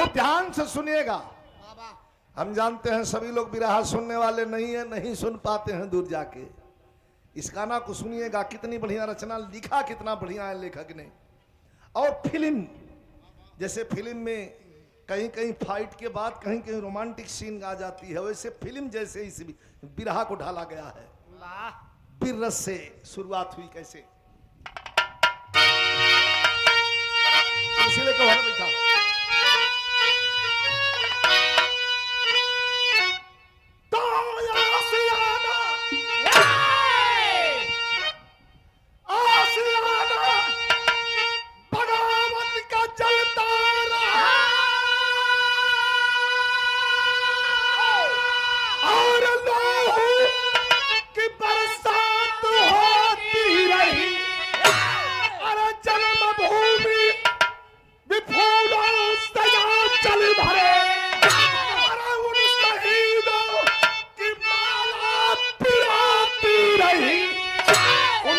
बहुत ध्यान से सुनिएगा। हम जानते हैं सभी लोग बिरहा सुनने वाले नहीं है, नहीं सुन पाते हैं दूर जाके। इस गाना को सुनिएगा, कितनी बढ़िया रचना, लिखा कितना बढ़िया है लेखक ने। और फिल्म, जैसे फिल्म में कहीं कहीं फाइट के बाद कहीं कहीं रोमांटिक सीन आ जाती है, वैसे फिल्म जैसे इस बिरहा को ढाला गया है। बिररस से शुरुआत हुई कैसे, इसीलिए कहो बैठा।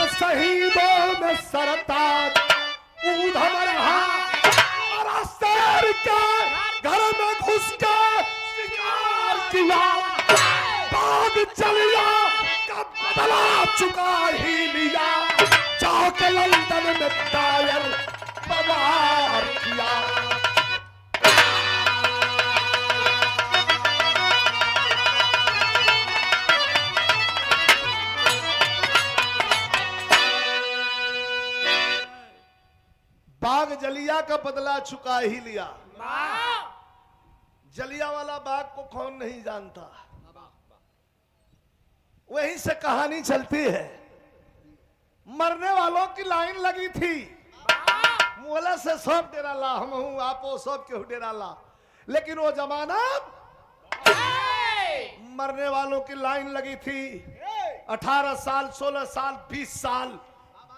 शहीदों में सरताज ऊधम रहा और शेर के घर में घुस के शिकार किया, बाग चलिया का बदला चुका ही लिया, जाके लंदन में टायर बवार किया। बाग जलिया का बदला चुका ही लिया। जलिया वाला बाग को कौन नहीं जानता, वहीं से कहानी चलती है। मरने वालों की लाइन लगी थी, मोला से सब डेरा ला, हम हूं आपो सब केहू डेरा ला, लेकिन वो जमाना मरने वालों की लाइन लगी थी। 18 साल 16 साल 20 साल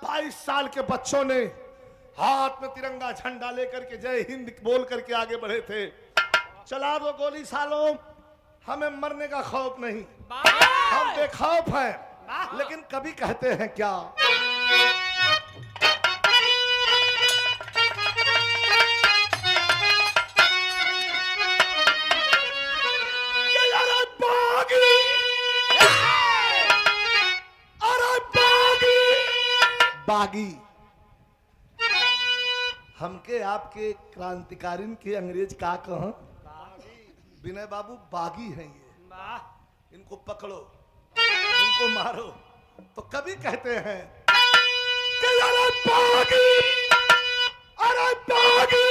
22 साल के बच्चों ने हाथ में तिरंगा झंडा लेकर के जय हिंद बोल करके आगे बढ़े थे। चला दो गोली सालों, हमें मरने का खौफ नहीं, हम बेखौफ हैं। लेकिन कभी कहते हैं क्या, अरे बागी, अरे बागी, बागी हमके आपके क्रांतिकारिन के अंग्रेज का कहें, विनय बाबू बागी हैं ये, इनको पकड़ो, इनको मारो। तो कभी कहते हैं कि अरे बागी, अरे बागी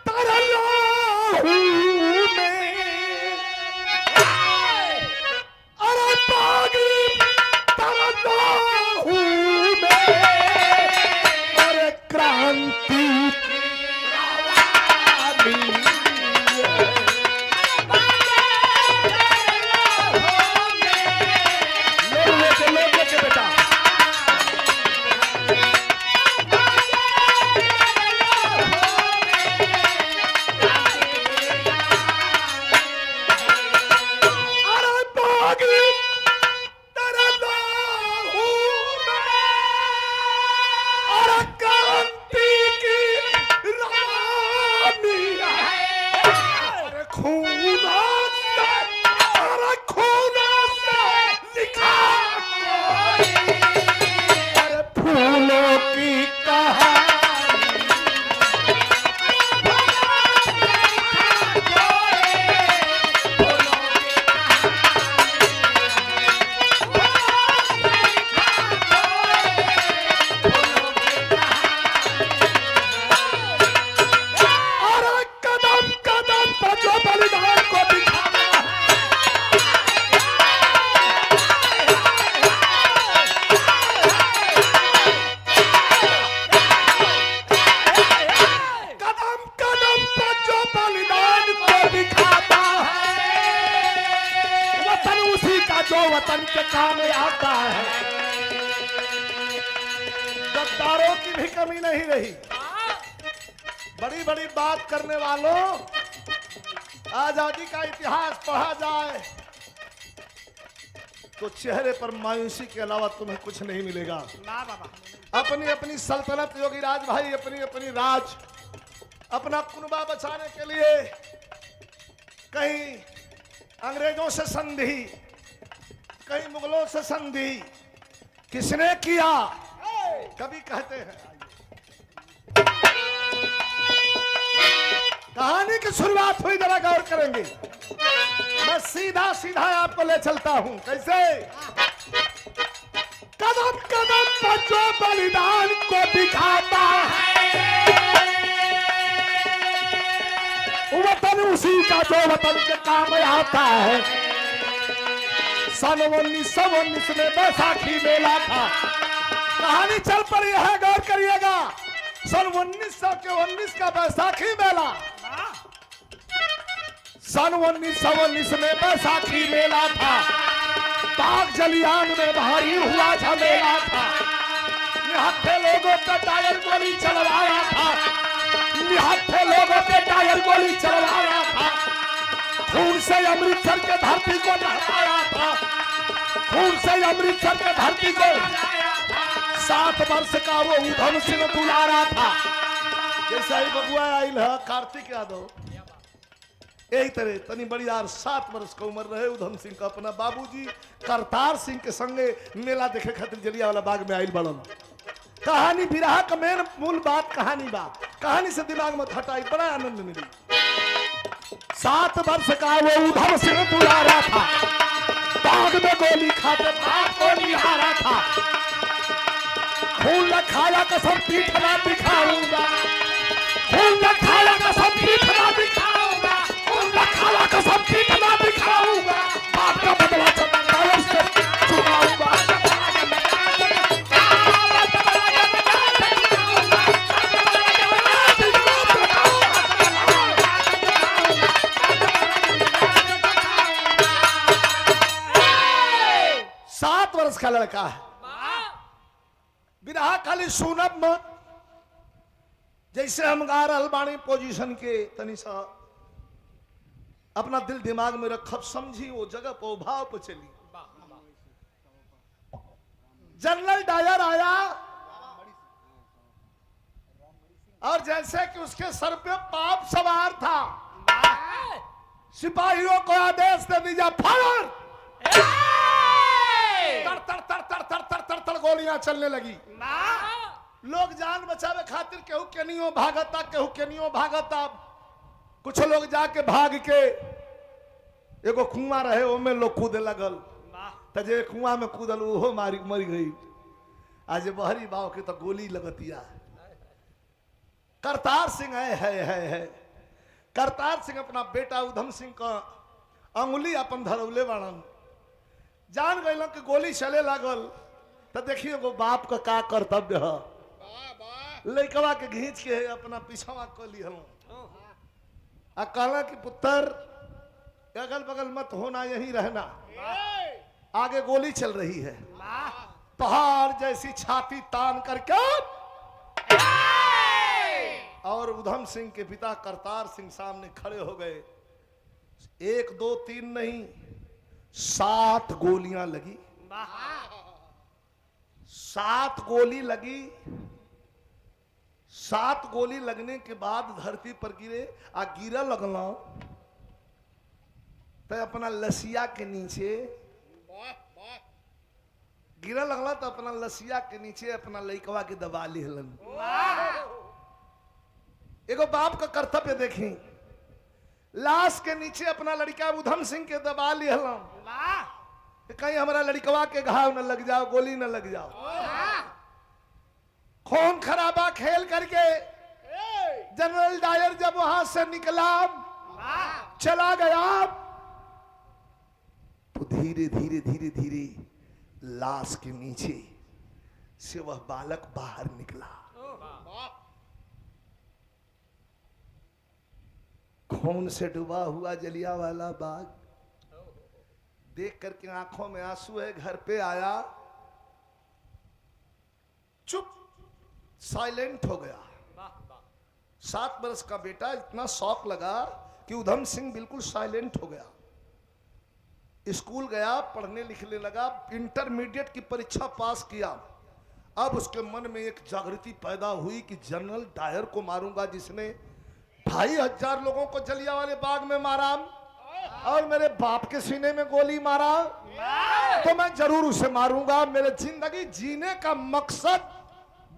तेरे लहू में, अरे बागी तेरे लहू में, अरे क्रांति वतन के काम आता है। गद्दारों की भी कमी नहीं रही। बड़ी बड़ी बात करने वालों, आजादी का इतिहास पढ़ा जाए तो चेहरे पर मायूसी के अलावा तुम्हें कुछ नहीं मिलेगा। अपनी अपनी सल्तनत योगी राज भाई अपनी अपनी राज अपना कुनबा बचाने के लिए कहीं अंग्रेजों से संधि, कहीं मुगलों से संधि किसने किया? कभी कहते हैं। कहानी की शुरुआत हुई, जरा गौर करेंगे। मैं सीधा सीधा आपको ले चलता हूं। कैसे? कदम कदम पर जो बलिदान को दिखाता है, वतन उसी का जो वतन के काम आता है। सन 1919 में बैसाखी मेला था। कहानी चल पड़ी है, गौर करिएगा। सन 1919 का बैसाखी मेला, सन 1919 में बैसाखी मेला था। पाक जलियान में भारी हुआ झमेला था। निहत्थे लोगों पे टायर गोली चलवाया था, निहत्थे लोगों पे टायर गोली चलवाया था। खून से अमृतसर के धरती को नहलाया था, खून से अमृतसर के धरती को। 7 वर्ष का वो उधम सिंह दुलारा था। जैसा ही बबुआ आइल है कार्तिक यादव, यही तरह तनी बड़ी यार 7 वर्ष का उम्र रहे उधम सिंह का। अपना बाबूजी करतार सिंह के संगे मेला देखे खातिर जलियांवाला बाग में आइल बड़न। कहानी बिरहा का मेन मूल बात कहानी बा, कहानी से दिमाग में हटाई, बड़ा आनंद मिली। 7 वर्ष का वो उधम सिंह दुलारा था। बाग में गोली खाते बाग को निहारा था। खून न खाया कसम पीठ ना दिखाऊंगा, खून न खाया कसम पीठ ना दिखाऊंगा, खून न खाया कसम पीठ ना दिखाऊंगा। बाप का बदला चुकाऊंगा। का लड़का है। बिरहा खाली सुनब मत, जैसे हम गा रहल बानी पोजीशन के तनी सा अपना दिल दिमाग में रखब, समझी वो जगह पर भाव पर चली। जनरल डायर आया और जैसे कि उसके सर पे पाप सवार था, सिपाहियों को आदेश दे दीजिए फायर। तर तर तर तर तर तर तर तर गोलियां चलने लगी। लोग जान बचावे खातिर केहू केनियो भागता, केहू केनियो भागता। कुछ लोग जाके भाग के एगो कुआं रहे ओमे लोग कूदे लगल, तो जे कुआं में कूदल वो मर गई। आज बहरी बाव के तो गोली लगतिया। करतार सिंह है करतार सिंह अपना बेटा उधम सिंह का अंगुली अपन धरौले बाड़न। जान गए कि गोली चले लागल, तो देखिए वो बाप का का कर्तव्य है। लड़कवा के घींच के अपना पीछवा को लिहल आ कहला कि पुत्र अगल बगल मत होना, यहीं रहना। आगे गोली चल रही है। पहाड़ जैसी छाती तान करके और उधम सिंह के पिता करतार सिंह सामने खड़े हो गए। 1 2 3 नहीं 7 गोलियां लगी। 7 गोली लगी। 7 गोली लगने के बाद धरती पर गिरे। आ गिरा लगला तो अपना लसिया के नीचे गिरा लगला, तो अपना लसिया के नीचे अपना लइकवा के दबा लिहलन। एगो बाप का कर्तव्य देखी, लाश के नीचे अपना लड़का उधम सिंह के दबा लिहलन। कहीं हमारा लड़कवा के घाव न लग जाओ, गोली न लग जाओ। खून खराबा खेल करके जनरल डायर जब वहां से निकला चला गया, तो धीरे धीरे धीरे धीरे लाश के नीचे से वह बालक बाहर निकला। खून से डूबा हुआ जलियांवाला बाग देख करके आंखों में आंसू है। घर पे आया, चुप साइलेंट हो गया। 7 वर्ष का बेटा, इतना शौक लगा कि उधम सिंह बिल्कुल साइलेंट हो गया। स्कूल गया, पढ़ने लिखने लगा, इंटरमीडिएट की परीक्षा पास किया। अब उसके मन में एक जागृति पैदा हुई कि जनरल डायर को मारूंगा जिसने 2,500 लोगों को जलियांवाले बाग में मारा और मेरे बाप के सीने में गोली मारा, तो मैं जरूर उसे मारूंगा। मेरे जिंदगी जीने का मकसद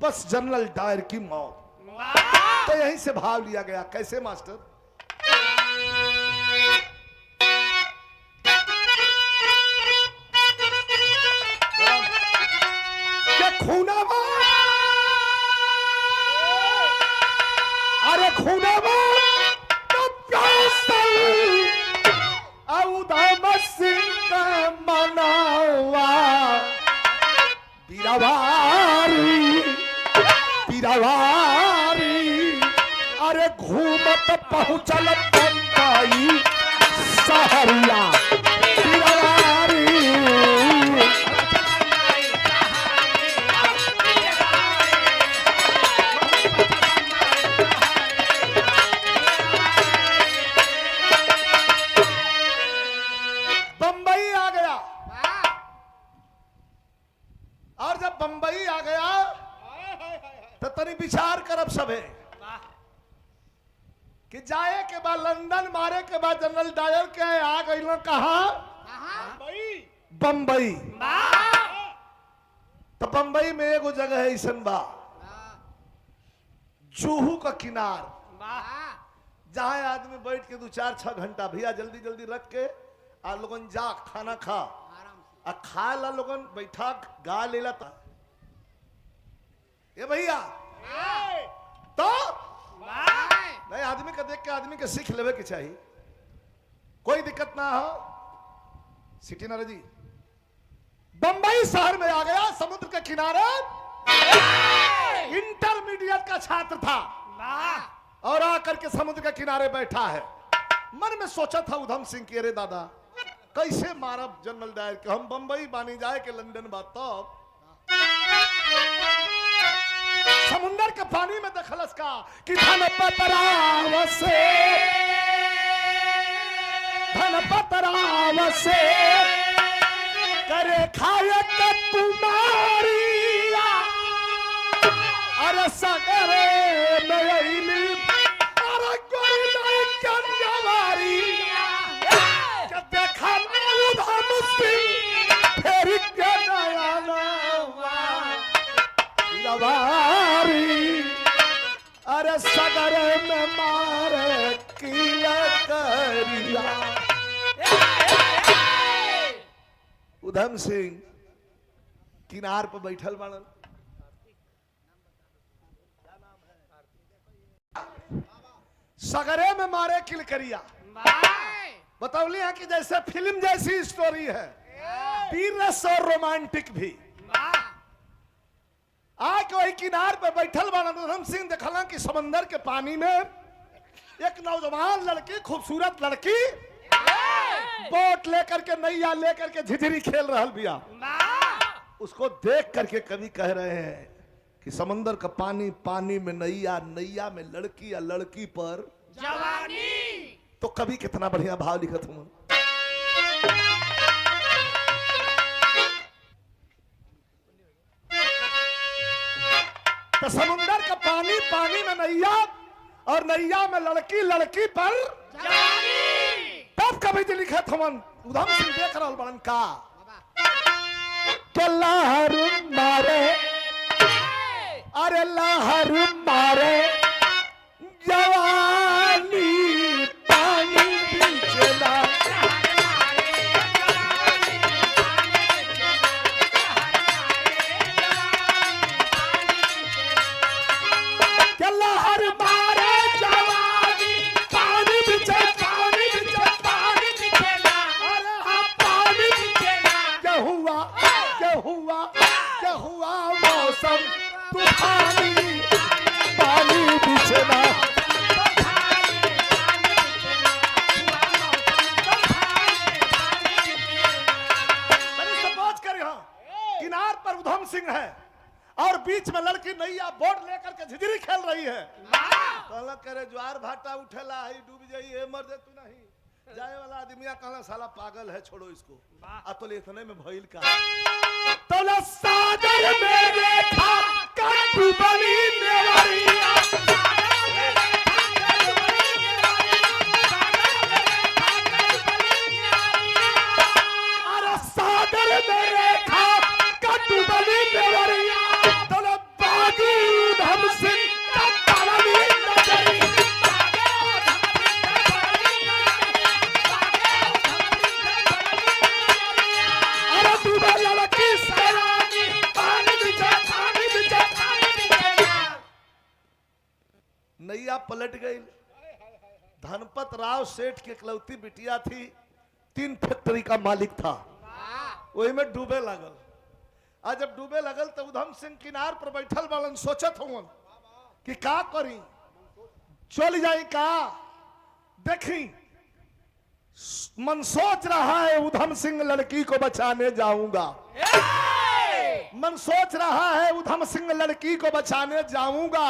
बस जनरल डायर की मौत। तो यहीं से भाव लिया गया। कैसे मास्टर? क्या खूनावा, अरे खूनावा तो प्यासल उधम सिंह मनावा पीरावारी पीरावारी, अरे घूमत पहुंचल बंबई सहरिया पीरावारी। बंबई आ गया, और जब बंबई आ गया तो तनी विचार करब सबे कि जाए के बाद लंदन, मारे के बाद जनरल डायर के आ गई कहा बंबई। तो बंबई में एगो जगह है ऐसन बा, जुहू का किनार, जहां आदमी बैठ के 2-4-6 घंटा भैया जल्दी जल्दी रख के आ लोगन जा खाना खा आ खा ला, लोगन बैठा गा लेला। ये भैया तो नहीं, आदमी का देख के आदमी के सीख लेवे के चाहिए, कोई दिक्कत ना हो। सिटी नारे जी बंबई शहर में आ गया, समुद्र के किनारे इंटरमीडिएट का छात्र था और आकर के समुद्र के किनारे बैठा है। मन में सोचा था उधम सिंह के, रे दादा कैसे मारब जनरल डायर के, हम बंबई बानी जाए के लंदन बात। तब समुंदर के पानी में दखलस का कि धन पतराव से करे खाए के तुम्हारी, अरे सगरे में अइली, अरे गोरी नहीं कन्यावारी, के देखा उधम सिंह फेरी के नया नवा पीरावारी, अरे सगरे में मारे किला करिया। उधम सिंह किनार पर बैठल बाड़न, सगरे में मारे किल करिया। बतौली है कि जैसे फिल्म जैसी स्टोरी है, वीरस और रोमांटिक भी। आके वही किनार पे बैठल बाड़न, उधम सिंह देखला कि समंदर के पानी में एक नौजवान लड़की, खूबसूरत लड़की बोट लेकर के, नैया लेकर के झिझरी खेल रहल बिया। उसको देख करके कवि कह रहे हैं कि समंदर का पानी, पानी में नैया, नैया में लड़की, या लड़की पर जवानी। तो कवि कितना बढ़िया भाव लिखत हूं। तो समुंदर का पानी, पानी में नैया, और नैया में लड़की, लड़की पर जवानी। तब कभी जी लिखे थमन उधम सिंह देख रहा बड़न का तो लहर मारे, अरे लहर मारे जवानी पानी बिचला, तूफानी पानी बिछना। सपोज कर यहाँ किनार पर उधम सिंह है और बीच में लड़की नैया बोट लेकर के झिझरी खेल रही है। कहला करे ज्वार भाटा उठेला है, डूब जाइए, मर दे तू नहीं। जाए वाला आदमी कहला साला पागल है, छोड़ो इसको। तो इतने में भइल का तो सागर में देखा डूबली नेवरिया, भेंट गई। धनपत राव सेठ की इकलौती बिटिया थी, 3 फैक्ट्री का मालिक था, वही में डूबे लगल। आज जब डूबे लगल तो उधम सिंह किनार पर बैठल बालन, सोचत हुआ कि का करी, चल जाई का। देखी मन सोच रहा है उधम सिंह लड़की को बचाने जाऊंगा, मन सोच रहा है उधम सिंह लड़की को बचाने जाऊंगा,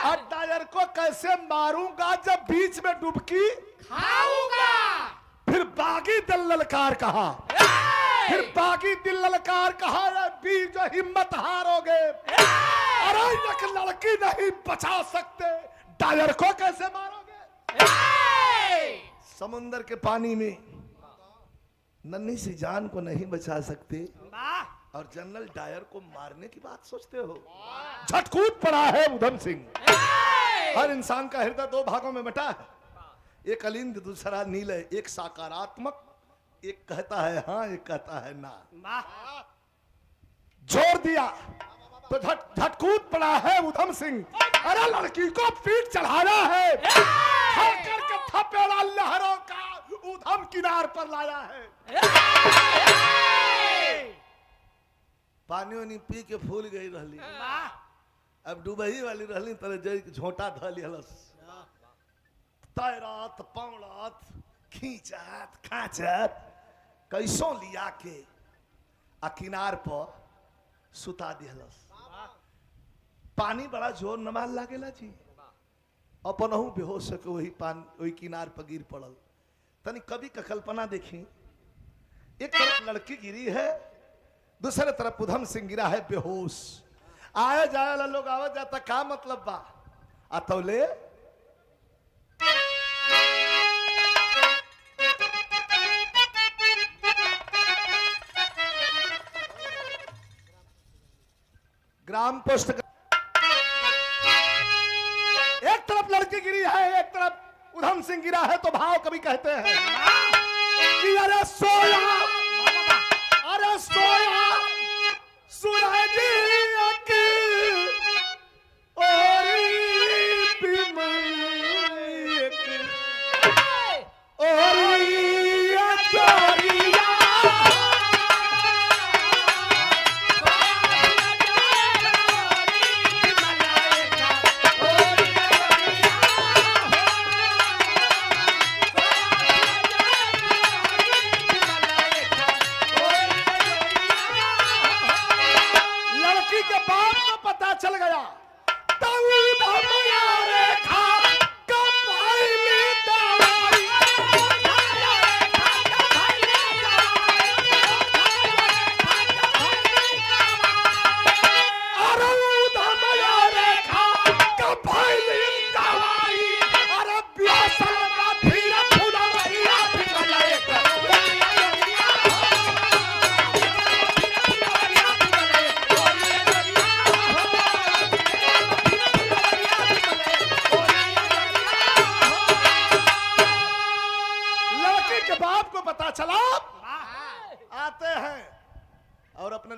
और टायर को कैसे मारूंगा जब बीच में डुबकी खाऊंगा। फिर बागी दिल ललकार कहा, फिर बागी दिल ललकार कहा, वीर जो हिम्मत हारोगे, अरे एक लड़की नहीं बचा सकते, टायर को कैसे मारोगे। समुंदर के पानी में नन्ही सी जान को नहीं बचा सकते और जनरल डायर को मारने की बात सोचते हो। झटकूट पड़ा है उधम सिंह। हर इंसान का हृदय 2 भागों में बटा है, एक अलिंद दूसरा नील है, एक सकारात्मक, एक कहता है हाँ, एक कहता है ना। जोर दिया तो झटकूट पड़ा है उधम सिंह। अरे लड़की को पीठ चढ़ाना है, करके थपेड़ा लहरों का उधम किनार पर लाया है। पानी वानी पी के फूल गई रहली, अब डूबही वाली रहली, तरह जई झोंटा धली हलस, तैरत पौड़त खींचत खाचत कैसो लिया के आ किनार पर सुता दिहलस। पानी बड़ा जोर न मार लागेला जी, अपनहु बेहोश के वही किनार पर गिर पड़ल। तनी कवि का कल्पना देखी, एक तरफ लड़की गिरी है, दूसरे तरफ उधम सिंह गिरा है बेहोश। आए जाए लोग आवे जाता का मतलब बा, अतौले ग्राम पोस्ट एक तरफ लड़की गिरी है, एक तरफ उधम सिंह गिरा है, तो भाव कभी कहते हैं कि अरे सोया, अरे सोया सूरज की ओरी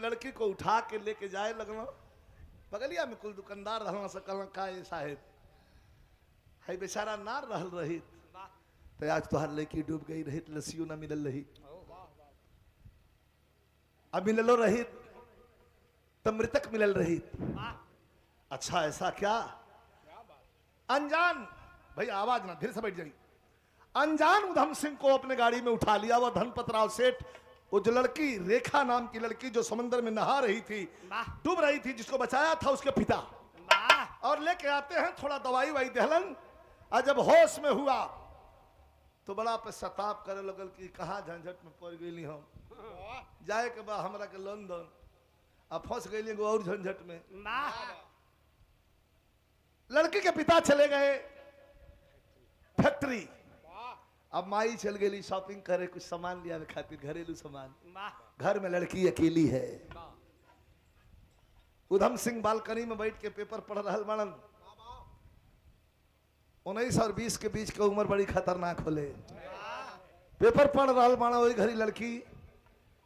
लड़की को उठा के लेके जाए लगना बगलिया में कुल दुकानदार रहना सकल का साहेब है बेचारा नार रहल रही तो आज तो हर लड़की डूब गई रही लस्सियों ना मिलल रही अब मिललो रही तो मृतक मिलल रही। अच्छा ऐसा क्या अनजान भाई आवाज ना धीरे से बैठ जाइए। अनजान उधम सिंह को अपने गाड़ी में उठा लिया। वह धनपत राव सेठ वो जो लड़की रेखा नाम की लड़की जो समंदर में नहा रही थी डूब रही थी जिसको बचाया था उसके पिता और लेके आते हैं थोड़ा दवाई वाई दहलन और जब होश में हुआ तो बड़ा पे सताप करे लगल कि कहाँ झंझट में पड़ गई हम जाए के बाद हमरा के लंदन अब फंस गई और झंझट में। लड़की के पिता चले गए फैक्ट्री। अब माई चल गई शॉपिंग करे कुछ सामान लिया खातिर घरेलू सामान। घर में लड़की अकेली है। उधम सिंह बालकनी में बैठ के पेपर पढ़ रहा बड़न। 19 और 20 के बीच की उम्र बड़ी खतरनाक होले। पेपर पढ़ रहा बाड़ा वही घड़ी लड़की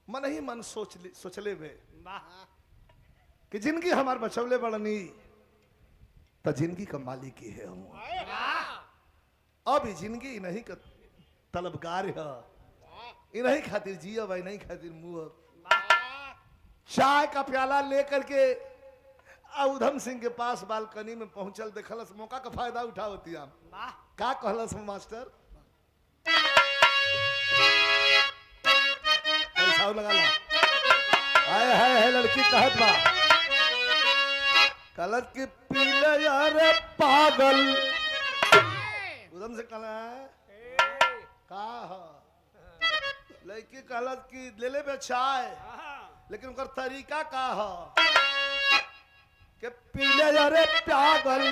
मन ही मन सोचले वे कि जिंदगी हमार बचौले बड़नी तो जिंदगी का मालिक ही है हम। अब जिंदगी नहीं का तलबगार है, इन्हीं खातिर जिया भाई, नहीं खातिर मुँह। चाय का प्याला लेकर के उधम सिंह के पास बालकनी में पहुंचल, देखलस मौका का फायदा उठावती हम। का कहलस मास्टर, पैसा लगा ला। आए है लड़की कहत बा, कहलत की पीले यार पागल। उधम से कहला का लड़की कहलत की ले ले बे चाय, लेकिन उनका तरीका का है कि पीले यारे पागल,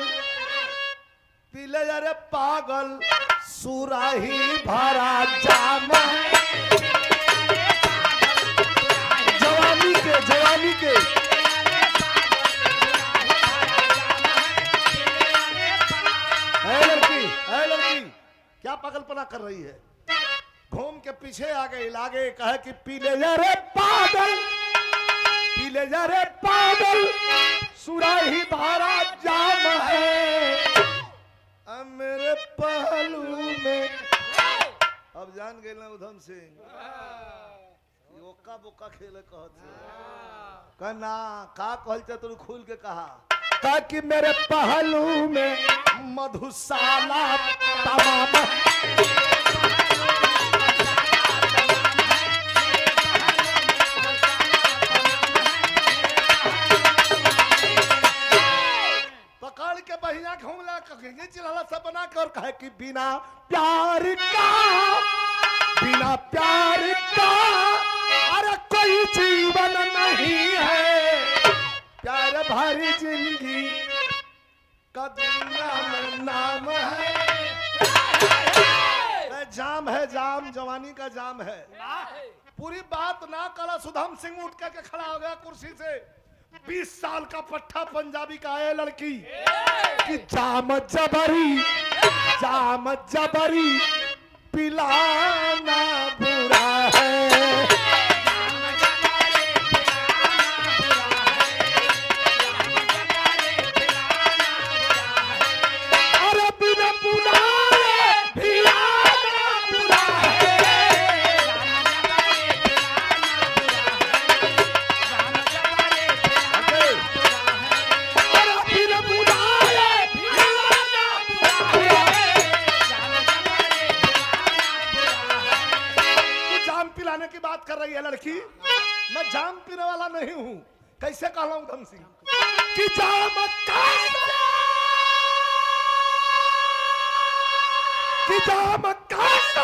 पीले यारे पागल, सुराही भरा जाम जवानी के, जवानी के। है लड़की क्या पागलपना कर रही है? घूम के पीछे आ गई, लागे कहे कि पीले यारे पागल, पीले यारे पागल, सुराही भरा जाम है अब मेरे पहलू में। अब जान गए ना उधम सिंह, ओका बोका खेले कहना का कहल तू खुल के कहा कि मेरे पहलू में मधुशाला तमाम। पकड़ के बहिया घूमला चिल्ला सब बना कर कहे कि बिना प्यार का, बिना प्यार का अरे कोई जीवन नहीं है, प्यार भरी जिंदगी का दुनिया में नाम है। जाम है, जाम जवानी का जाम है। पूरी बात ना करा, सुधम सिंह उठ के खड़ा हो गया कुर्सी से। 20 साल का पट्टा पंजाबी का है लड़की कि जाम जबरी, जाम जबरी पिलाना बुरा है। अरे बिना बुलाए पिलाना बुरा है। अरे बिना बुलाए पिलाना बुरा है। जाम पिलाने की बात कर रही है लड़की, मैं जाम पीने वाला नहीं हूं। कैसे कहला हूं उधम सिंह कि जाम कि जाम कैसा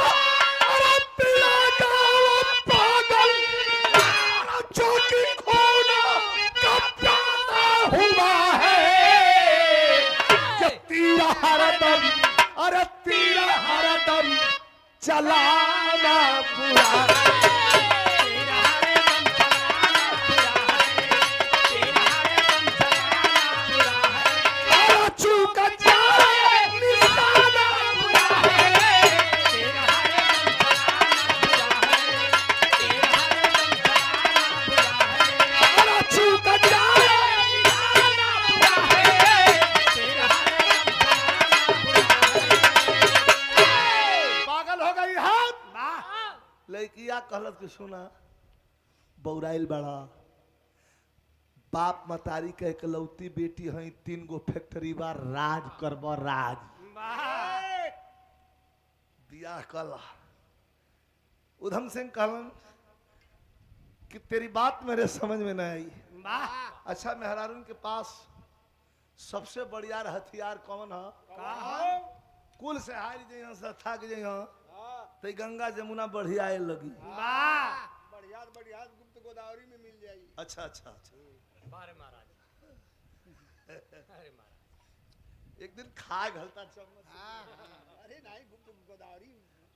अरे पिलागा वो पागल, जो कि खून का प्यासा हुआ है। कि तेरा हरदम, अरे तेरा हरदम चलाना बुरा है। लड़किया कहलत के सुना बौराइल बड़ा, बाप मतारी के इकलौती बेटी है, 3 गो फैक्ट्री बार राज करब राज। बियाह कला। उधम सिंह कहलन कि तेरी बात मेरे समझ में नहीं आई। अच्छा मेहरारून के पास सबसे बढ़िया हथियार कौन है? कुल से हार जइहा से थक जइहा तो गंगा जमुना बढ़िया लगी। बढ़िया बढ़िया गुप्त गोदावरी में मिल जाएगी। अच्छा अच्छा अच्छा। बारे महाराज अरे महाराज एक दिन खाए घलता चम्मच। अरे नहीं गुप्त गोदावरी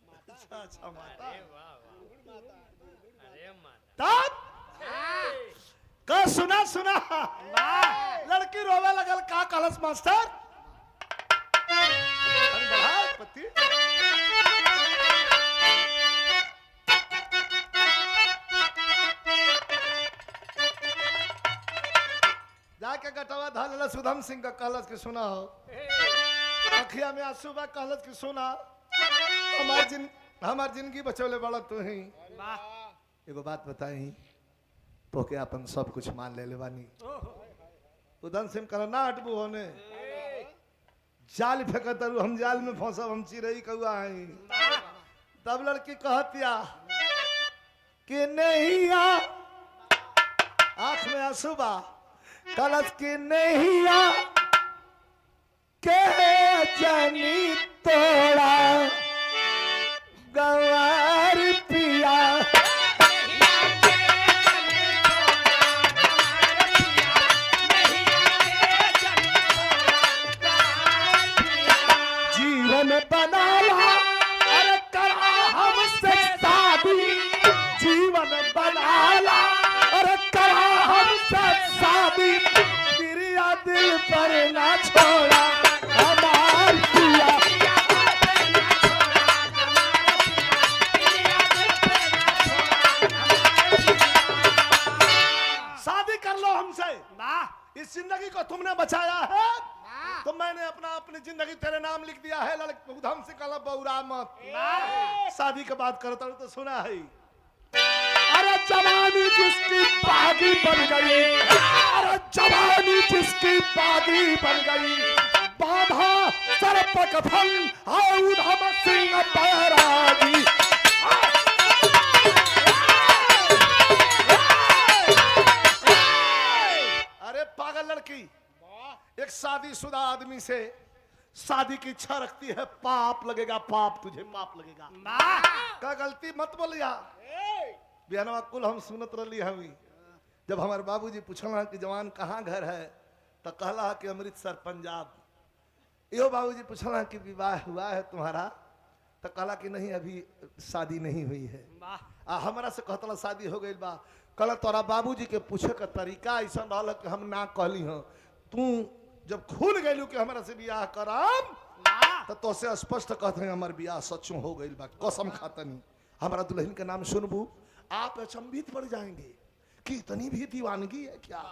माता। अच्छा अच्छा माता। अरे वाह वाह माता। अरे माता तब का सुना सुना लड़की रोवे लगल। का कलश मास्टर पति जाके गटवा धल सुधम सिंह का कलश के सुना हो अखिया में आंसू बा कहलत कि सुना हमार जिंदगी बचौले बड़ा तू ही एगो बात बताई तोके अपन सब कुछ मान ले बानी उदन सिंह करा ना हटबू होने जाल फेंकत तारू हम जाल में फंसब हम चिरई कौआ हई तब लड़की कहतिया कि नहीं आंख में आंसू बा कलश की नहीं के जनी तोड़ा गवार पिया जीवन बनाला अरे करा हमसे शादी जीवन बनाला अरे करा हमसे शादी प्रिया दिल पर ना छोड़ा हमार पिया शादी कर लो हमसे इस जिंदगी को तुमने बचाया है तो मैंने अपनी जिंदगी तेरे नाम लिख दिया है उधम से कल बौरा मत शादी के बात करता हूं तो सुना है अरे जवानी जिसकी बागी बन गई अरे जवानी जिसकी बागी बन गई बाधा सर पर कफन है उधम सिंह बैरागी अरे पागल लड़की एक शादीशुदा आदमी से शादी की इच्छा रखती है पाप लगेगा पाप तुझे पाप लगेगा का गलती मत बोलिया बिहानवा कुल हम सुनत रही हमी जब हमारे बाबूजी पूछला कि जवान कहाँ घर है तो कहला कि अमृतसर पंजाब यो बाबूजी पूछला कि विवाह हुआ है तुम्हारा तो कहला कि नहीं अभी शादी नहीं हुई है हमारा से कहतला शादी हो गई बा कल तोरा बाबूजी के पूछे का तरीका ऐसा रहा कि हम ना कहली हूँ तू जब खुल गयलू कि हमारा से बियाह करम तो तोसे स्पष्ट कहते हैं हमार बियाह सचू हो गई बा कसम खातनी हमारा दुल्हन के नाम सुनबू आप अचंभित पड़ जाएंगे कि इतनी भी दीवानगी है क्या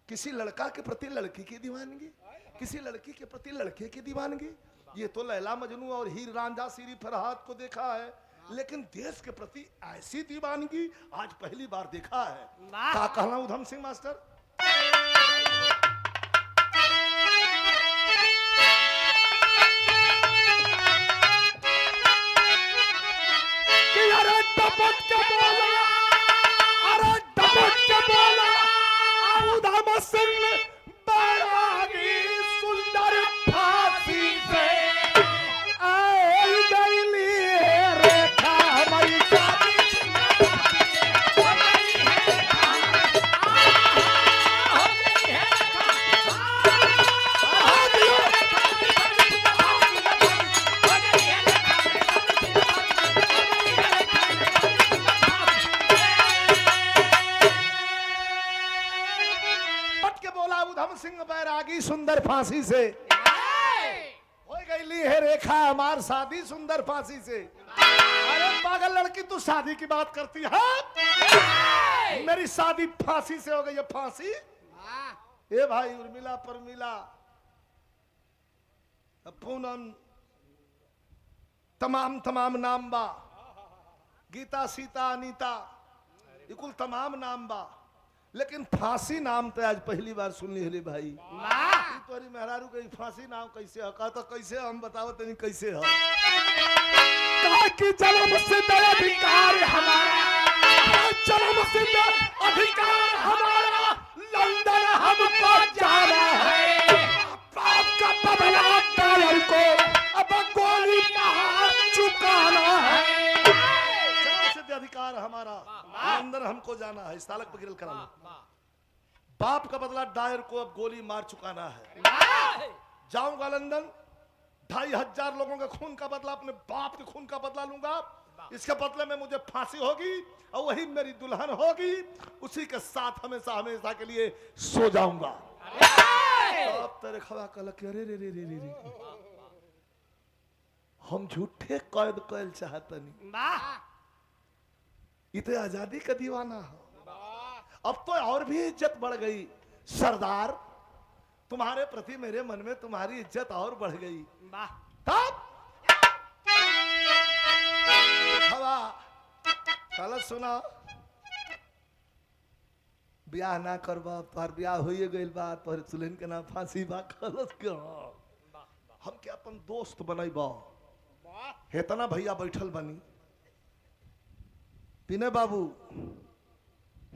किसी लड़का के प्रति लड़की की दीवानगी किसी लड़की के प्रति लड़के की दीवानगी ये तो लैला मजनू और हीर रांझा सीरी फरहाद को देखा है लेकिन देश के प्रति ऐसी दीवानगी आज पहली बार देखा है क्या कहना उधम सिंह मास्टर सुंदर फांसी से हो गई है रेखा हमार शादी सुंदर फांसी से अरे पागल लड़की तू शादी की बात करती है मेरी शादी फांसी से हो गई है फांसी ए भाई उर्मिला परमिला पूनम तमाम नाम बा गीता सीता अनीता ये कुल तमाम नाम बा लेकिन फांसी नाम तो आज पहली बार सुन ली भाई तोरी मेहरारू के फांसी नाम कैसे है का तो कैसे हम बताओ तनी कैसे है कि जन्म सिद्ध अधिकार हमारा जन्म सिद्ध अधिकार हमारा लंदन हमको जाना है पाप का बदला डालर को अब गोली मार चुकाना है जन्म सिद्ध अधिकार हमारा लंदन हमको जाना है इस तालक पर गिरल करा लो बाप का बदला डायर को अब गोली मार चुकाना है जाऊंगा लंदन 2500 लोगों के खून का बदला अपने बाप के खून का बदला लूंगा इसके बदले में मुझे फांसी होगी और वही मेरी दुल्हन होगी उसी के साथ हमेशा हमेशा के लिए सो जाऊंगा अब तेरे खवा कल रे रे रे रे रे हम झूठे कैद कैल चाहतनी इतने आजादी का दीवाना हो अब तो और भी इज्जत बढ़ गई सरदार तुम्हारे प्रति मेरे मन में तुम्हारी इज्जत और बढ़ गई। वाह तब हवा कल सुना ब्याह ना करबा, तोहर ब्याह होइए गइल बा, तोहर सुलेन के नाम फांसी बा। कलस के हम के अपन दोस्त बनैबा। हेतना भैया बैठल बनी। पिने बाबू,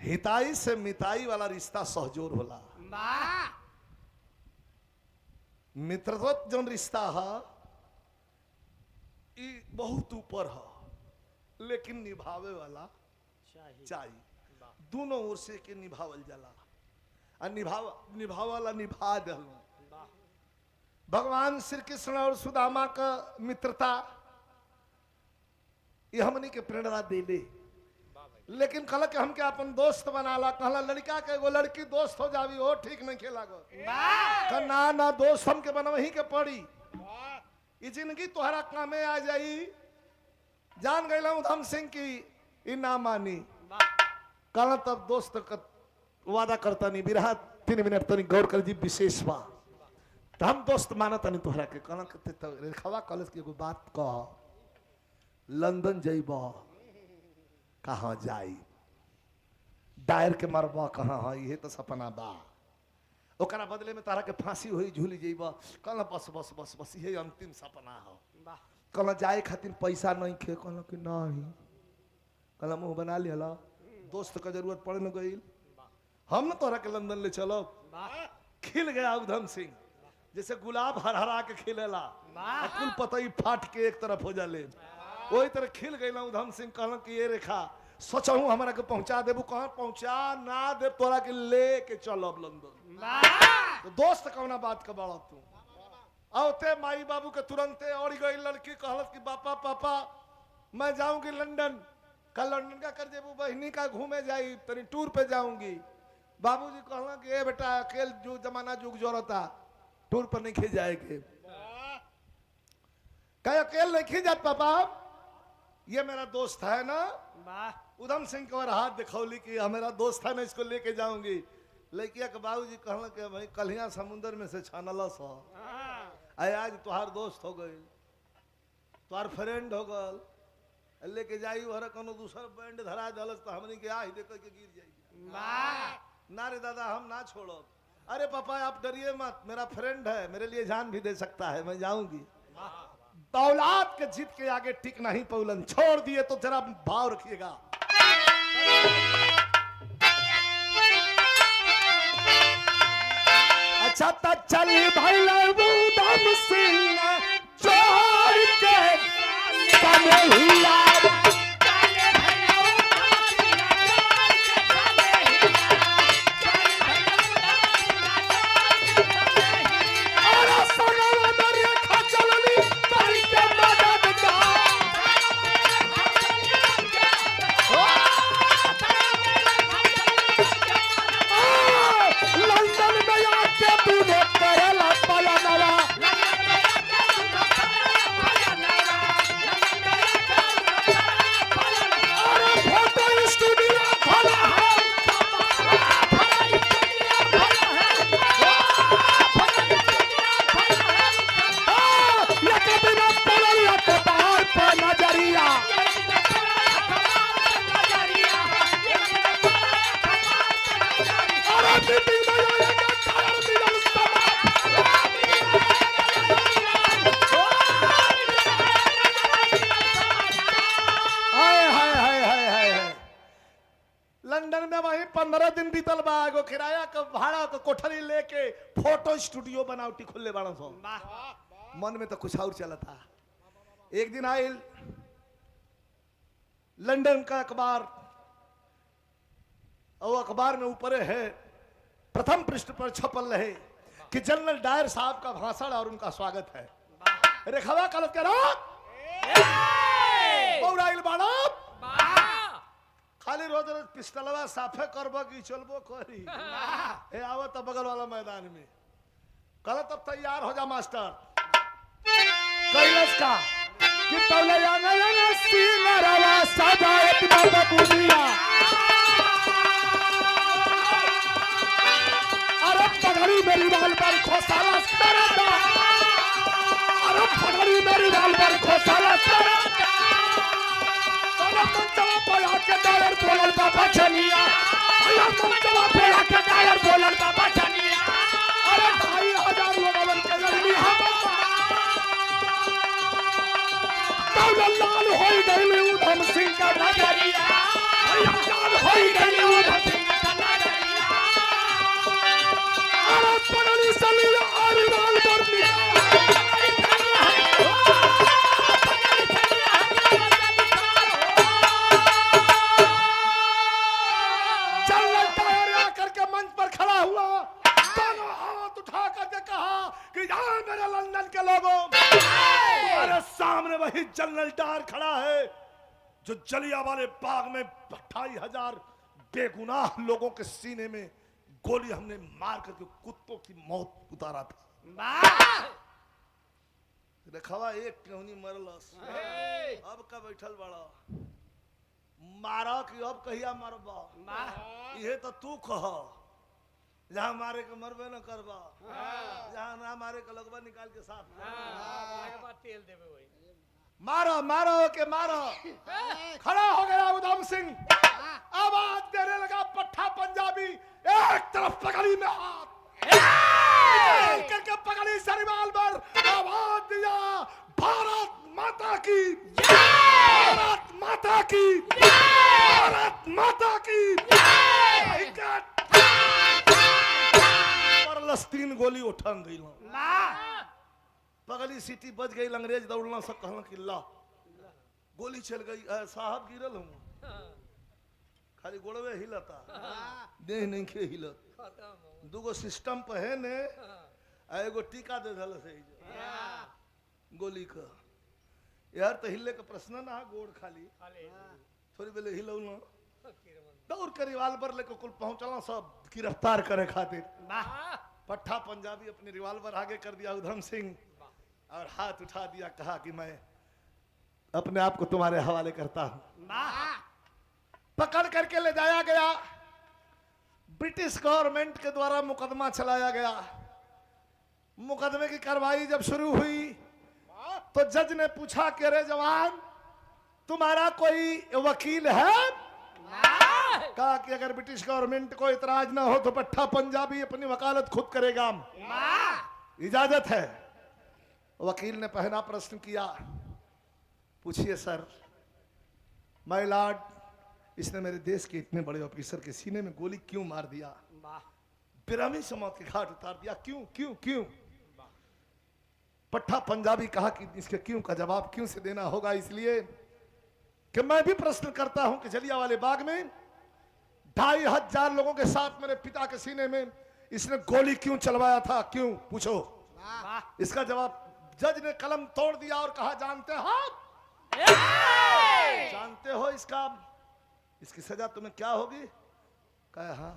हिताई से मिताई वाला रिश्ता सहजोर होला। वाह मित्रवत जौन रिश्ता है ई बहुत ऊपर है, लेकिन निभावे वाला चाहिए। दोनों ओर से के निभावल जाला, और निभावाला निभा दहलो। भगवान श्री कृष्ण और सुदामा का मित्रता ये हमनी के प्रेरणा देले। लेकिन कहला कि हम के अपन दोस्त बनाला। कहला लड़का के एगो लड़की दोस्त हो जावी, हो ठीक नहीं खेला गो। ना ना दोस्त हम के बनवही के पड़ी। ये जिंदगी तोहरा कामे आ जाई। जान गईला उधम सिंह की ई ना मानी। कहला तब दोस्त का वादा करता नहीं। बिरहा 3 मिनट तनी गौर कर जी, विशेष बा। तो हम दोस्त मानता नहीं तोहरा के। कहला तो रेखवा कॉलेज की एगो बात कह, लंदन जाइबा, कहाँ जाई, डायर के मरबा कहाँ है, ये तो सपना बा। ओकरा बदले में तारा के फांसी हुई, झूली जाइबा। कहला बस बस बस बस ये अंतिम सपना हो। कहला जाए खातिर पैसा नहीं खे। कहला कि नहीं। कहला मुंह बना लिया, दोस्त का जरूरत पड़े न गई, हम न तोहरा के लंदन ले चलो। खिल गया उधम सिंह, जैसे गुलाब हरहरा के खिलेला, कुल पतई फाट के एक तरफ हो जाले, वही तरह खिल गई ना उधम सिंह। कहला कि ये रेखा सोचहूँ हमरा के पहुंचा देबू। कहाँ पहुंचा ना दे, तोरा के ले के चलब लंदन। तो दोस्त कौना बात का बड़ा तू। औते माई बाबू के तुरंते और गई लड़की। कहलत कि पापा पापा मैं जाऊंगी लंदन। कल लंदन का कर देबू, बहनी का घूमे जाई, तनी टूर पे जाऊंगी। बाबूजी कहला कि ए बेटा अकेल जो जमाना जुग जोरता, टूर पर नहीं खे जाएगे। कहे अकेले नहीं खी जात पापा, ये मेरा दोस्त है ना। उधम सिंह को हाथ दिखौली कि मेरा दोस्त है ना, इसको लेके जाऊंगी। लड़किया के बाबूजी कहला कि भाई कलिया समुद्र में से छानला सा, आज तुहार दोस्त हो गई, तुहार फ्रेंड हो गल, लेके जाई हर कोनो दूसर बैंड धरा दलस तो हमनी के आ देख के गिर जाएगी। ना रे दादा हम ना छोड़ो। अरे पापा आप डरिए मत, मेरा फ्रेंड है, मेरे लिए जान भी दे सकता है, मैं जाऊंगी। औलाद के जिद के आगे टिक नहीं पौलन, छोड़ दिए तो जरा भाव रखिएगा। अच्छा तो चल भाई उधम सिंह छोड़ के कन्हैया। लंदन में वहीं 15 दिन बीतल बा। एगो किराया का भाड़ा का कोठरी लेके फोटो स्टूडियो बनावटी खुले बाड़ा सो। मन में तो कुछ और चला था। एक दिन आयल लंदन का अखबार, और अखबार में ऊपर है प्रथम पृष्ठ पर छपल रहे कि जनरल डायर साहब का भाषण और उनका स्वागत है। रेखवा कलत के रात बाड़ा खाली रोज रोज पिस्टलवा साफे करबो कि चलबो करी। ए आवत बगल वाला मैदान में। कल तब तैयार हो जा मास्टर। कैलाश का कि पहले आना सीनरवा सजाए बाबा बुनिया। अरे पगड़ी मेरी बाल पर खोसाला सरदा, अरे पगड़ी मेरी बाल पर खोसाला सरदा, अरे मंचवा पे आके डायर बोलल बाबा छनिया, अरे मंचवा पे आके डायर बोलल बाबा छनिया, अरे 2500 लोगन के लड़नी हम दौलत लाल होई गई उधम सिंह का नगरिया, लाल होई गई उधम सिंह का नगरिया, अरे पगड़ी सलिया और बाल पर जनरल डायर आकर के मंच पर खड़ा हुआ, दोनों हाथ उठा करके कहा कि यहाँ मेरे लंदन के लोगों, तुम्हारे सामने वही जनरल डायर खड़ा है जो जलियांवाले बाग में 25,000 बेगुनाह लोगों के सीने में गोली हमने मार करके कुत्तों की मौत उतारा था। देखवा एक क्यों नहीं मरलस, अब का बैठल बड़ा मारा कि अब कहिया मरबा, ये तो तू कह, जहाँ मारे के मरबे न करबा, जहाँ ना मारे के लगवा निकाल के साथ तेल देवे वही मारो मारो के मारो। खड़ा हो गया उधम सिंह, आवाज देने लगा पट्टा पंजाबी, एक तरफ पगड़ी में हाथ निकाल करके पगड़ी सरिवाल पर आवाज दिया, भारत माता की, भारत माता की, भारत माता की। फलस्तीन गोली उठन गई, पगली सीटी बज गई, अंग्रेज दौड़ना सब कहला कि ला गोली चल गई, साहब गिरल हूँ, खाली गोड़वे हिलता, देह नहीं के हिलत, दूगो सिस्टम पे है ने, एगो टीका दे दल से गोली का, यार तो हिले का प्रश्न ना, गोड़ खाली थोड़ी बेले हिलो ना, दौड़ के रिवाल्वर लेकर कुल पहुंचला सब गिरफ्तार करे खातिर। पट्टा पंजाबी अपने रिवाल्वर आगे कर दिया उधम सिंह और हाथ उठा दिया, कहा कि मैं अपने आप को तुम्हारे हवाले करता हूं। पकड़ करके ले जाया गया, ब्रिटिश गवर्नमेंट के द्वारा मुकदमा चलाया गया। मुकदमे की कार्रवाई जब शुरू हुई तो जज ने पूछा कि अरे जवान, तुम्हारा कोई वकील है? कहा कि अगर ब्रिटिश गवर्नमेंट को इतराज ना हो तो पट्टा पंजाबी अपनी वकालत खुद करेगा, इजाजत है। वकील ने पहला प्रश्न किया, पूछिए सर। माय लॉर्ड, इसने मेरे देश के इतने बड़े ऑफिसर के सीने में गोली क्यों मार दिया, बेरहमी से मौत के घाट उतार दिया, क्यों क्यों क्यों? पट्टा पंजाबी कहा कि इसके क्यों का जवाब क्यों से देना होगा, इसलिए कि मैं भी प्रश्न करता हूं कि जलियांवाले बाग में 2500 लोगों के साथ मेरे पिता के सीने में इसने गोली क्यों चलवाया था, क्यों? पूछो। इसका जवाब जज ने कलम तोड़ दिया और कहा, जानते हो, जानते हो इसकी सजा तुम्हें क्या होगी? कहा हाँ,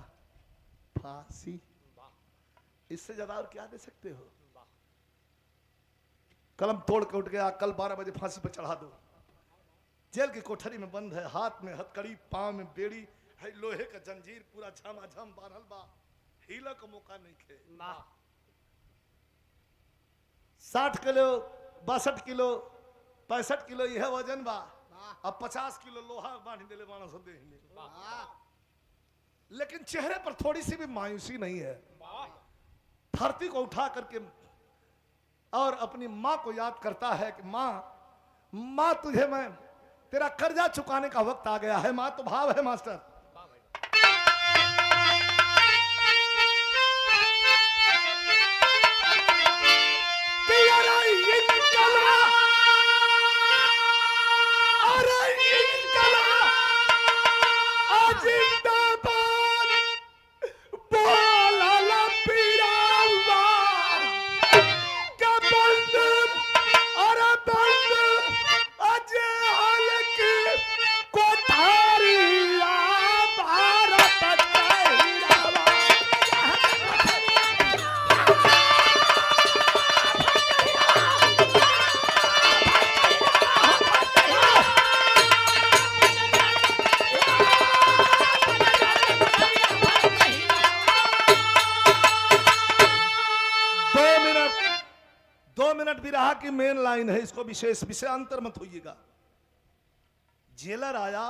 फांसी। इससे ज्यादा और क्या दे सकते हो? कलम तोड़ के उठ गया, कल 12 बजे फांसी पर चढ़ा दो। जेल की कोठरी में बंद है, हाथ में हथकड़ी, पांव में बेड़ी है, लोहे का जंजीर पूरा झमाझम बांधल बा, हीला का मौका नहीं खे। 60 किलो 62 किलो 65 किलो यह वजन बा, अब 50 किलो लोहा बांध दिले बाणा सब देह में। लेकिन चेहरे पर थोड़ी सी भी मायूसी नहीं है। धरती को उठा करके और अपनी माँ को याद करता है कि माँ तुझे मैं, तेरा कर्जा चुकाने का वक्त आ गया है। माँ तो भाव है मास्टर। कोठारिया की मेन लाइन है, इसको विशेष विषयांतर मत होइएगा। जेलर आया,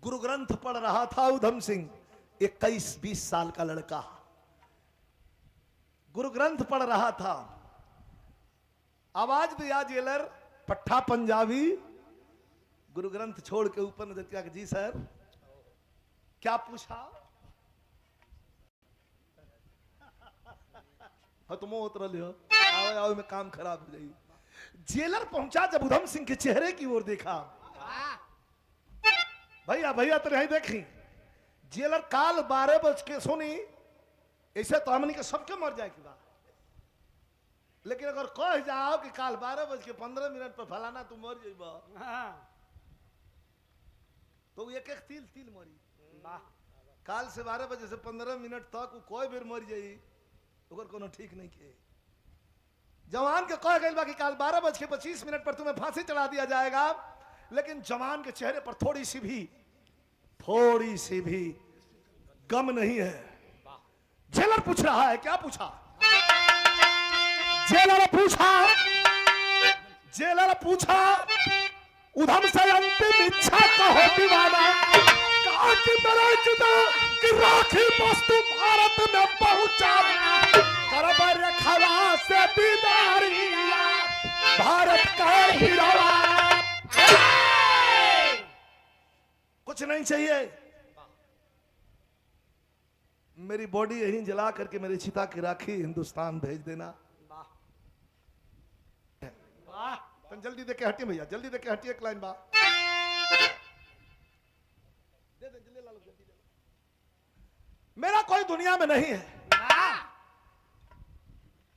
गुरु ग्रंथ पढ़ रहा था उधम सिंह, 21-20 साल का लड़का गुरु ग्रंथ पढ़ रहा था। आवाज दिया जेलर, पट्ठा पंजाबी, गुरु ग्रंथ छोड़ के ऊपर नजर किया कि जी सर क्या पूछा। तुम उतर लियो, आओ आओ में काम खराब हो जाएगी। जेलर पहुंचा, जब उधम सिंह के चेहरे की ओर देखा, भैया भैया तो यही देखी, जेलर काल 12 बज के सुनी, ऐसे तो हमनी के सबके मर जाए की बात, लेकिन अगर कह जाओ कि काल 12 बज के 15 मिनट पर फलाना तू मर जाइबा, तो एक एक तिल तिल मरी। काल से 12 बजे से 15 मिनट तक कोई बेर मर जाई, ओकर कोनो ठीक नहीं के। जवान के कह गई बा कि काल 12 बज के 25 मिनट पर तुम्हें फांसी चढ़ा दिया जाएगा, लेकिन जवान के चेहरे पर थोड़ी सी भी गम नहीं है। जेलर पूछ रहा है, क्या पूछा? जेलर पूछा उधम से अंतिम इच्छा कहो दीवाना, कहा कि मेरे जुदा कि राखी वस्तु भारत में पहुंचा, करब रेखवा से दीदारिया भारत का हीरा। कुछ नहीं चाहिए, मेरी बॉडी यहीं जला करके मेरी चिता की राखी हिंदुस्तान भेज देना। तुम जल्दी दे के हटिए भैया, जल्दी दे के हटिए, एक लाइन बा दे दे, जल्दी ला लो, जल्दी दे लो। मेरा कोई दुनिया में नहीं है।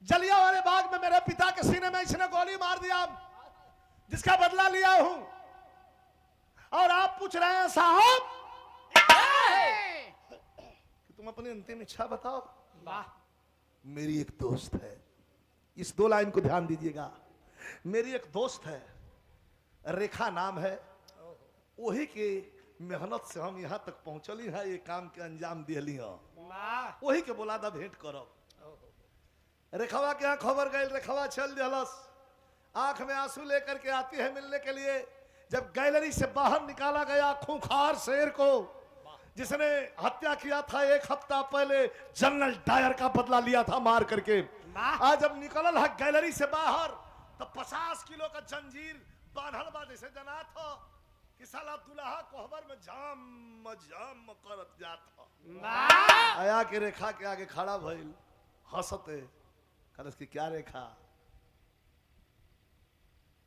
जलियांवाले बाग में मेरे पिता के सीने में इसने गोली मार दिया, जिसका बदला लिया हूं, और आप पूछ रहे हैं साहब कि तुम अपनी अंतिम इच्छा बताओ। मेरी एक दोस्त है, इस 2 लाइन को ध्यान दीजिएगा। मेरी एक दोस्त है, रेखा नाम है, वही के मेहनत से हम यहां तक पहुंचली है, ये काम के अंजाम दिली है, वही के बोला था भेंट करो। रेखवा के यहाँ खबर गई, रेखवा चल दिलस, आंख में आंसू लेकर के आती है मिलने के लिए। जब गैलरी से बाहर निकाला गया खूंखार शेर को, जिसने हत्या किया था 1 हफ्ता पहले, जनरल डायर का बदला लिया था मार करके, आज जब निकल है गैलरी से बाहर, तो 50 किलो का जंजीर बांधल बा, जैसे जना था कि साला दुल्हा कोहबर में जाम करत जाता। आया के रेखा के आगे खड़ा भइल, हंसते, कहलस कि क्या रेखा,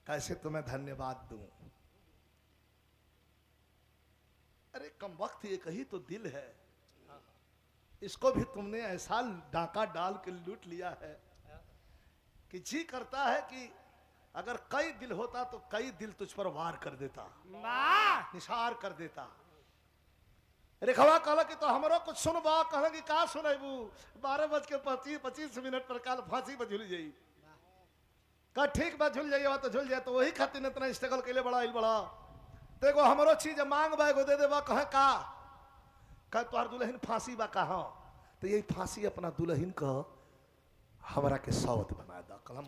कैसे तुम्हें धन्यवाद दूं? अरे कम वक्त ये कही तो दिल है, इसको भी तुमने ऐसा डाका डाल के लूट लिया है कि जी करता है कि अगर कई दिल होता तो कई दिल तुझ पर वार कर देता, निसार कर देता। रेखवा कहला कि तो हमरो कुछ सुनबा, कहला कि का सुनेबू, 12 बज के 25 मिनट पर काल फांसी पर झूल जाई। का ठीक बा, झूल जाइए तो झूल जाए, तो वही खातिर इतना स्ट्रगल के लिए बड़ा देखो हमरो चीज मांग बा एगो दे देबा, कहे का तोहर दुल्हन फांसी बा, कहा तो यही फांसी अपना दुल्हन का हमरा के सौत बना दा। कहला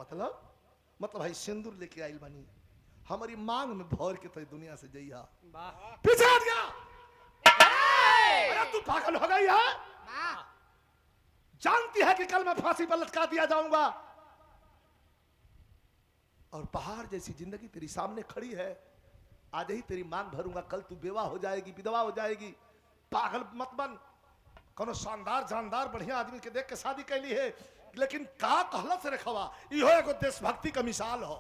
मतलब भाई सिंदूर लेके आइल बानी, हमारी मांग में भर के तो दुनिया से जइहा। पीछे हट गया, अरे तू पागल हो गई है? जानती है कि कल मैं फांसी पर लटका दिया जाऊंगा, और पहाड़ जैसी जिंदगी तेरी सामने खड़ी है, आज ही तेरी मांग भरूंगा, कल तू बेवा हो जाएगी, विधवा हो जाएगी। पागल मत बन, कोनो शानदार जानदार बढ़िया आदमी के देख के शादी कैली है, लेकिन का कहला से रखवा, इहो एगो देशभक्ति का मिसाल हो।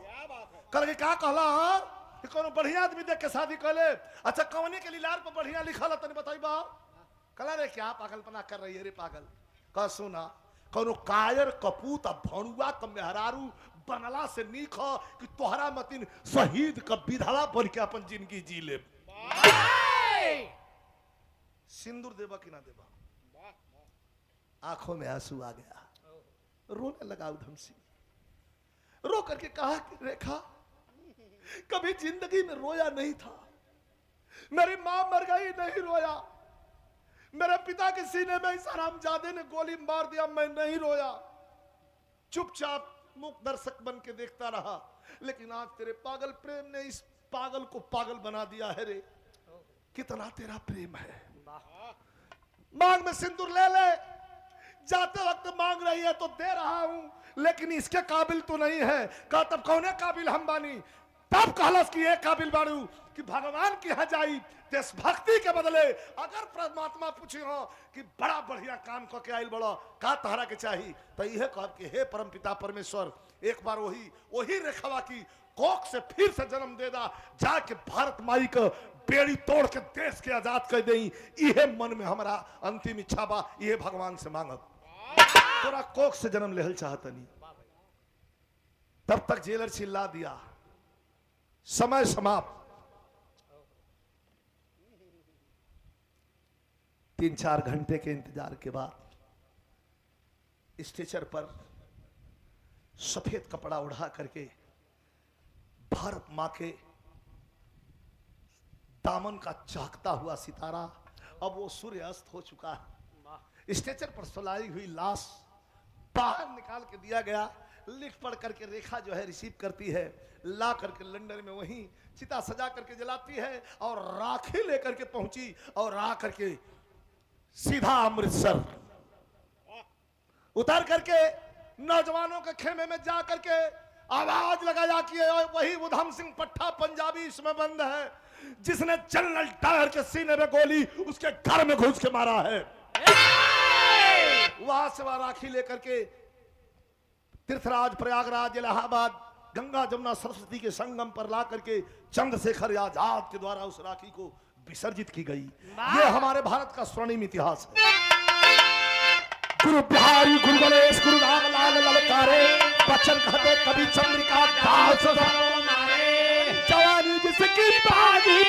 कल के का कहला कि कोनो बढ़िया आदमी देख के शादी कैले, अच्छा कवनी के लीलार पर बढ़िया लिखल तनी बताइबा। कला रे क्या पागलपना कर रही है रे पागल, का सुना, कोनो कायर कपूत आ भणुआ क मेहरारू बनला से नीक हो कि तोहरा मतिन शहीद का विधवा बन के अपन जिंदगी जी ले। सिंदूर देबा कि ना देबा? आंखों में आंसू आ गया, रोने लगा उधम सिंह। रो करके कहा कि रेखा कभी जिंदगी में रोया नहीं था, मेरी मां मर गई नहीं रोया, मेरे पिता के सीने में इस हरामजादे ने गोली मार दिया मैं नहीं रोया, चुपचाप मूक दर्शक बन के देखता रहा, लेकिन आज तेरे पागल प्रेम ने इस पागल को पागल बना दिया है रे। कितना तेरा प्रेम है। मांग में सिंदूर ले ले, जाते वक्त मांग रही है तो दे रहा हूं, लेकिन इसके काबिल तो नहीं है। कहा तब कौन है काबिल? हम बानी। तब कहलस कि ये काबिल बाड़ू कि भगवान की यहाँ जाई देशभक्ति के बदले अगर परमात्मा पूछे हो कि बड़ा बढ़िया काम को के आइल बड़ा का तहरा के चाहिए, तो यह कह कि हे परम पिता परमेश्वर, एक बार वही रेखवा की कोख से फिर से जन्म दे दा, जाके भारत माई को बेड़ी तोड़ के देश के आजाद कर दे। यह मन में हमारा अंतिम इच्छा बा, यह भगवान से मांगब। तोरा कोख से जन्म लेहल चाहतनी। तब तक जेलर चिल्ला दिया, समय समाप्त। 3-4 घंटे के इंतजार के बाद स्टेचर पर सफेद कपड़ा उड़ा करके भारत मां के दामन का चाकता हुआ सितारा, अब वो सूर्य अस्त हो चुका है। स्टेचर पर सुलाई हुई लाश बाहर निकाल के दिया गया। लिख पढ़ करके रेखा जो है रिसीव करती है, ला करके लंदन में वहीं चिता सजा करके जलाती है और राखी लेकर के पहुंची और आ करके सीधा अमृतसर उतर करके नौजवानों के खेमे में जा करके आवाज लगाया कि वही उधम सिंह पट्टा पंजाबी इसमें बंद है, जिसने जनरल डायर के सीने में गोली उसके घर में घुस के मारा है। वहां से वह राखी लेकर के तीर्थराज, प्रयागराज, इलाहाबाद, गंगा जमुना सरस्वती के संगम पर ला करके चंद्रशेखर आजाद के द्वारा उस राखी को विसर्जित की गई। ये हमारे भारत का स्वर्णिम इतिहास है। गुरु बिहारी, गुरु गणेश, गुरु रामलाल ललकारे, बच्चन कहते कभी चंद्रिका दास मारे, जवानी जिसकी बाजी